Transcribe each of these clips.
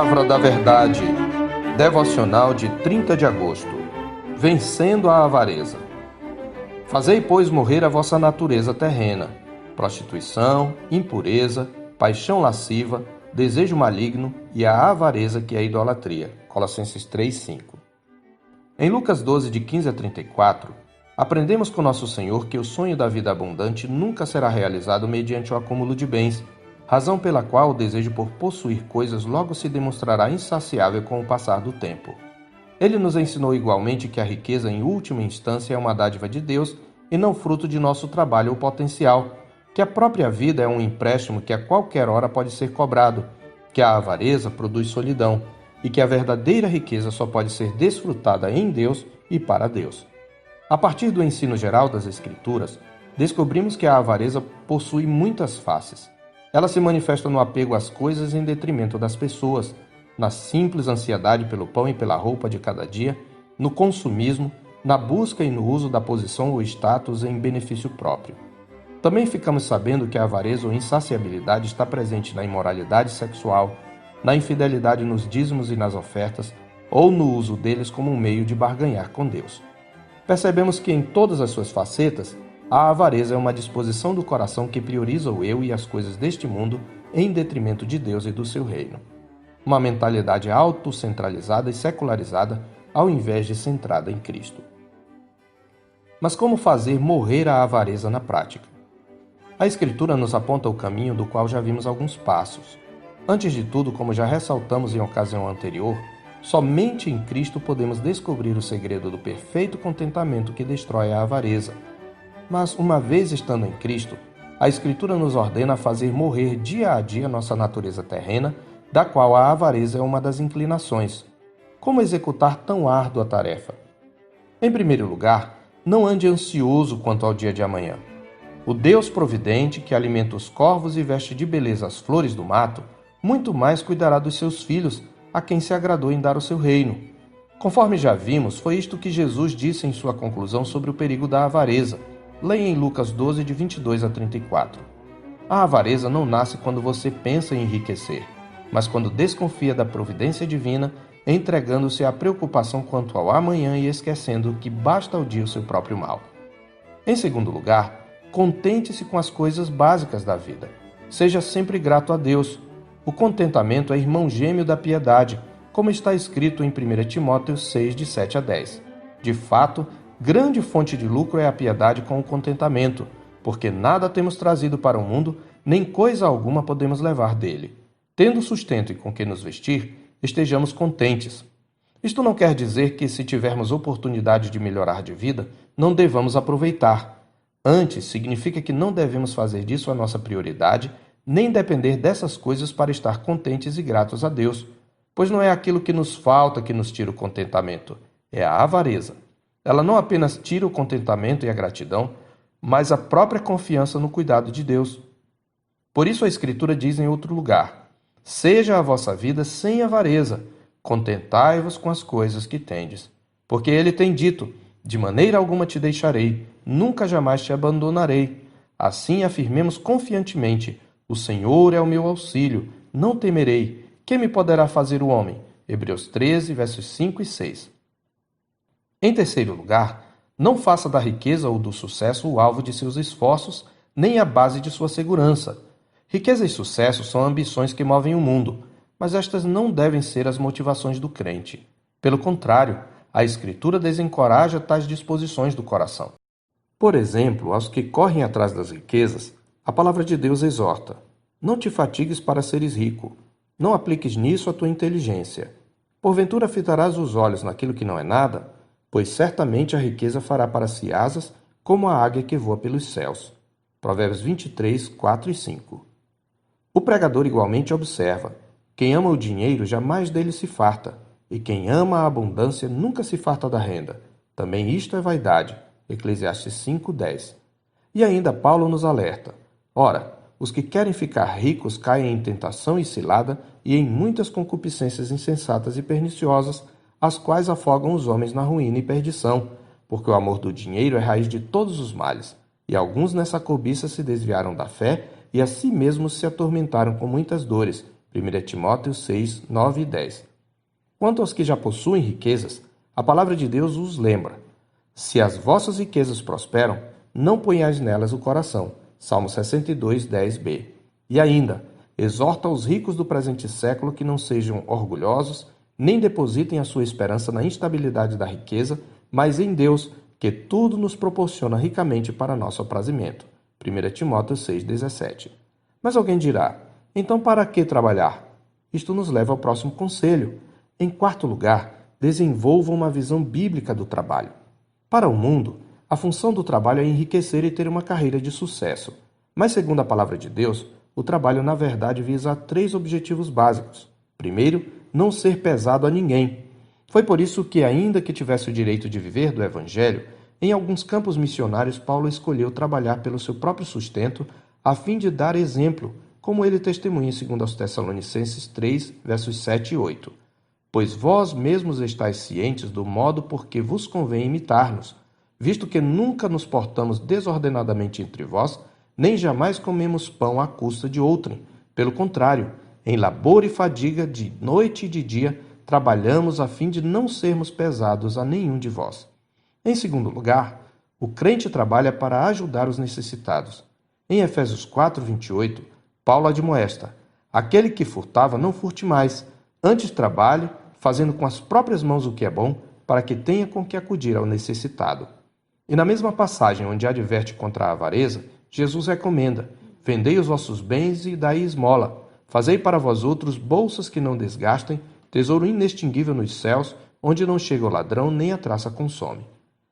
Palavra da Verdade, devocional de 30 de agosto. Vencendo a avareza. Fazei, pois, morrer a vossa natureza terrena: prostituição, impureza, paixão lasciva, desejo maligno e a avareza, que é a idolatria. Colossenses 3:5. Em Lucas 12, de 15 a 34, aprendemos com nosso Senhor que o sonho da vida abundante nunca será realizado mediante o acúmulo de bens, razão pela qual o desejo por possuir coisas logo se demonstrará insaciável com o passar do tempo. Ele nos ensinou igualmente que a riqueza, em última instância, é uma dádiva de Deus e não fruto de nosso trabalho ou potencial, que a própria vida é um empréstimo que a qualquer hora pode ser cobrado, que a avareza produz solidão e que a verdadeira riqueza só pode ser desfrutada em Deus e para Deus. A partir do ensino geral das Escrituras, descobrimos que a avareza possui muitas faces. Ela se manifesta no apego às coisas em detrimento das pessoas, na simples ansiedade pelo pão e pela roupa de cada dia, no consumismo, na busca e no uso da posição ou status em benefício próprio. Também ficamos sabendo que a avareza ou insaciabilidade está presente na imoralidade sexual, na infidelidade nos dízimos e nas ofertas, ou no uso deles como um meio de barganhar com Deus. Percebemos que em todas as suas facetas, a avareza é uma disposição do coração que prioriza o eu e as coisas deste mundo em detrimento de Deus e do seu reino. Uma mentalidade autocentralizada e secularizada, ao invés de centrada em Cristo. Mas como fazer morrer a avareza na prática? A Escritura nos aponta o caminho do qual já vimos alguns passos. Antes de tudo, como já ressaltamos em ocasião anterior, somente em Cristo podemos descobrir o segredo do perfeito contentamento que destrói a avareza. Mas, uma vez estando em Cristo, a Escritura nos ordena a fazer morrer dia a dia nossa natureza terrena, da qual a avareza é uma das inclinações. Como executar tão árdua tarefa? Em primeiro lugar, não ande ansioso quanto ao dia de amanhã. O Deus providente, que alimenta os corvos e veste de beleza as flores do mato, muito mais cuidará dos seus filhos, a quem se agradou em dar o seu reino. Conforme já vimos, foi isto que Jesus disse em sua conclusão sobre o perigo da avareza. Leia em Lucas 12, de 22 a 34. A avareza não nasce quando você pensa em enriquecer, mas quando desconfia da providência divina, entregando-se à preocupação quanto ao amanhã e esquecendo que basta ao dia o seu próprio mal. Em segundo lugar, contente-se com as coisas básicas da vida. Seja sempre grato a Deus. O contentamento é irmão gêmeo da piedade, como está escrito em 1 Timóteo 6, de 7 a 10. De fato, grande fonte de lucro é a piedade com o contentamento, porque nada temos trazido para o mundo, nem coisa alguma podemos levar dele. Tendo sustento e com que nos vestir, estejamos contentes. Isto não quer dizer que, se tivermos oportunidade de melhorar de vida, não devamos aproveitar. Antes, significa que não devemos fazer disso a nossa prioridade, nem depender dessas coisas para estar contentes e gratos a Deus, pois não é aquilo que nos falta que nos tira o contentamento, é a avareza. Ela não apenas tira o contentamento e a gratidão, mas a própria confiança no cuidado de Deus. Por isso a Escritura diz em outro lugar: seja a vossa vida sem avareza, contentai-vos com as coisas que tendes. Porque ele tem dito: de maneira alguma te deixarei, nunca jamais te abandonarei. Assim afirmemos confiantemente: o Senhor é o meu auxílio, não temerei. Que me poderá fazer o homem? Hebreus 13, versos 5 e 6. Em terceiro lugar, não faça da riqueza ou do sucesso o alvo de seus esforços, nem a base de sua segurança. Riqueza e sucesso são ambições que movem o mundo, mas estas não devem ser as motivações do crente. Pelo contrário, a Escritura desencoraja tais disposições do coração. Por exemplo, aos que correm atrás das riquezas, a palavra de Deus exorta: não te fatigues para seres rico, não apliques nisso a tua inteligência. Porventura fitarás os olhos naquilo que não é nada? Pois certamente a riqueza fará para si asas, como a águia que voa pelos céus. Provérbios 23, 4 e 5. O pregador igualmente observa: quem ama o dinheiro jamais dele se farta, e quem ama a abundância nunca se farta da renda. Também isto é vaidade. Eclesiastes 5, 10. E ainda Paulo nos alerta: ora, os que querem ficar ricos caem em tentação e cilada e em muitas concupiscências insensatas e perniciosas, as quais afogam os homens na ruína e perdição, porque o amor do dinheiro é raiz de todos os males, e alguns nessa cobiça se desviaram da fé e a si mesmos se atormentaram com muitas dores, 1 Timóteo 6, 9 e 10. Quanto aos que já possuem riquezas, a palavra de Deus os lembra: se as vossas riquezas prosperam, não ponhais nelas o coração. Salmo 62, 10b. E ainda, exorta os ricos do presente século que não sejam orgulhosos, nem depositem a sua esperança na instabilidade da riqueza, mas em Deus, que tudo nos proporciona ricamente para nosso aprazimento. 1 Timóteo 6,17. Mas alguém dirá: então para que trabalhar? Isto nos leva ao próximo conselho. Em quarto lugar, desenvolva uma visão bíblica do trabalho. Para o mundo, a função do trabalho é enriquecer e ter uma carreira de sucesso. Mas, segundo a palavra de Deus, o trabalho, na verdade, visa 3 objetivos básicos. Primeiro, não ser pesado a ninguém. Foi por isso que, ainda que tivesse o direito de viver do Evangelho, em alguns campos missionários, Paulo escolheu trabalhar pelo seu próprio sustento, a fim de dar exemplo, como ele testemunha em 2 Tessalonicenses 3, versos 7 e 8. Pois vós mesmos estáis cientes do modo por que vos convém imitar-nos, visto que nunca nos portamos desordenadamente entre vós, nem jamais comemos pão à custa de outrem. Pelo contrário, em labor e fadiga, de noite e de dia, trabalhamos a fim de não sermos pesados a nenhum de vós. Em segundo lugar, o crente trabalha para ajudar os necessitados. Em Efésios 4, 28, Paulo admoesta: aquele que furtava, não furte mais, antes trabalhe, fazendo com as próprias mãos o que é bom, para que tenha com que acudir ao necessitado. E na mesma passagem onde adverte contra a avareza, Jesus recomenda: vendei os vossos bens e dai esmola. Fazei para vós outros bolsas que não desgastem, tesouro inextinguível nos céus, onde não chega o ladrão nem a traça consome.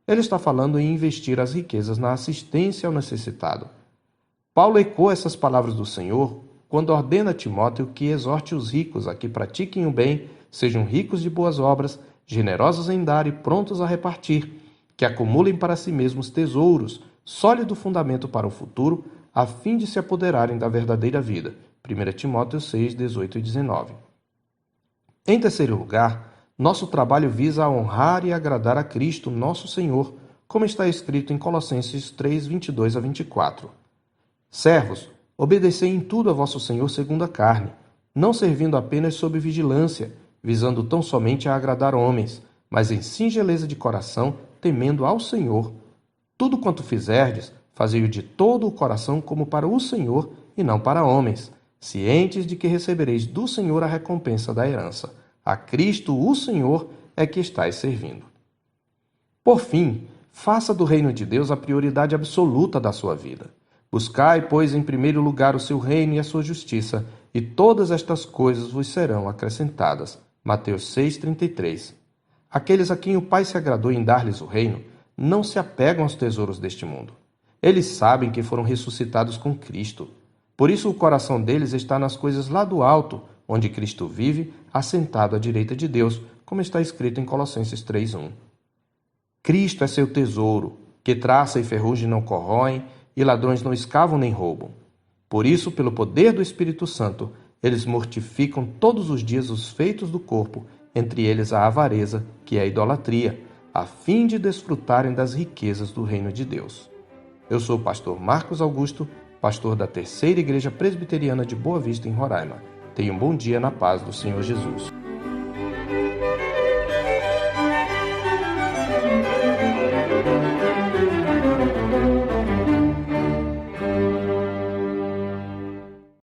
Ele está falando em investir as riquezas na assistência ao necessitado. Paulo ecoa essas palavras do Senhor quando ordena a Timóteo que exorte os ricos a que pratiquem o bem, sejam ricos de boas obras, generosos em dar e prontos a repartir, que acumulem para si mesmos tesouros, sólido fundamento para o futuro, a fim de se apoderarem da verdadeira vida. 1 Timóteo 6, 18 e 19. Em terceiro lugar, nosso trabalho visa honrar e agradar a Cristo, nosso Senhor, como está escrito em Colossenses 3, 22 a 24. Servos, obedecei em tudo a vosso Senhor segundo a carne, não servindo apenas sob vigilância, visando tão somente a agradar homens, mas em singeleza de coração, temendo ao Senhor. Tudo quanto fizerdes, fazei-o de todo o coração como para o Senhor e não para homens, cientes de que recebereis do Senhor a recompensa da herança. A Cristo, o Senhor, é que estáis servindo. Por fim, faça do reino de Deus a prioridade absoluta da sua vida. Buscai, pois, em primeiro lugar o seu reino e a sua justiça, e todas estas coisas vos serão acrescentadas. Mateus 6,33. Aqueles a quem o Pai se agradou em dar-lhes o reino, não se apegam aos tesouros deste mundo. Eles sabem que foram ressuscitados com Cristo. Por isso o coração deles está nas coisas lá do alto, onde Cristo vive, assentado à direita de Deus, como está escrito em Colossenses 3:1. Cristo é seu tesouro, que traça e ferrugem não corroem, e ladrões não escavam nem roubam. Por isso, pelo poder do Espírito Santo, eles mortificam todos os dias os feitos do corpo, entre eles a avareza, que é a idolatria, a fim de desfrutarem das riquezas do reino de Deus. Eu sou o pastor Marcos Augusto, pastor da Terceira Igreja Presbiteriana de Boa Vista, em Roraima. Tenha um bom dia na paz do Senhor Jesus.